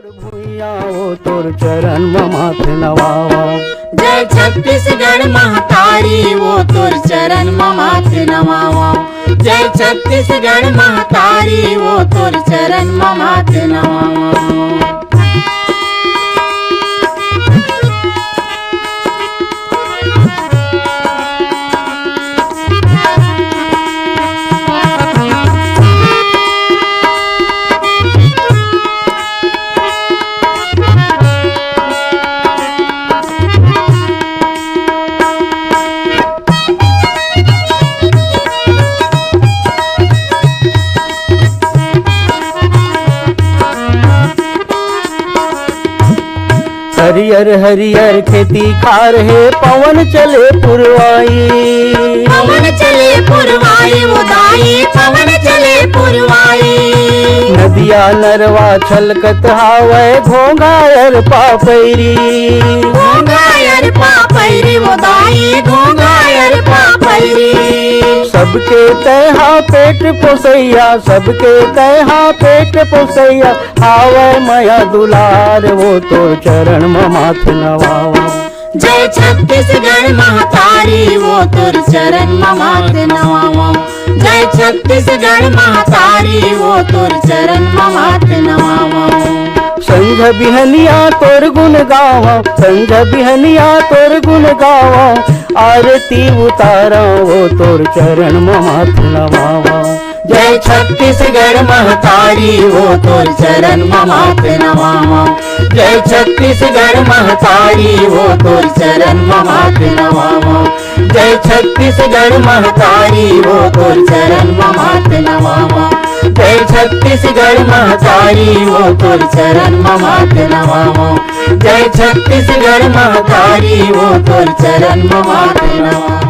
भूया वो तोर चरण माथ नवावा। जय छत्तीसगढ़ महतारी वो तोर चरण माथ नवावा। जय छत्तीसगढ़ महतारी वो तोर चरण माथ नवावा। हरियर हरियर खेती खार है पवन चले पुरवाई। पवन चले पुरवाई उदाई पवन चले पुरवाई। नदिया नरवा छलकत हावै घोंघायर पापैरी। घोंघायर पापैरी उदाई घोंघायर पापैरी। सबके तैहा पेट पोसैया सबके तैहा पेट पोसैया हावै माया दुलार वो तो चरण माथ नवावा। जय छत्तीसगढ़ महतारी वो तोर चरण माथ नवावा। जय छत्तीसगढ़ महतारी वो तोर चरण माथ नवावा। संझ बिहनिया तोर गुण गावा संझ बिहनिया तोर गुण गावा आरती उतारा वो तोर चरण माथ नवावा। जय छत्तीसगढ़ महतारी वो तोर चरण माथ नवावा। जय छत्तीसगढ़ महतारी वो तोर चरण माथ नवावा। जय छत्तीसगढ़ महतारी वो तोर चरण माथ नवावा। जय छत्तीसगढ़ महतारी वो तोर चरण माथ नवावा। जय छत्तीसगढ़ महतारी वो तोर चरण माथ नवावा।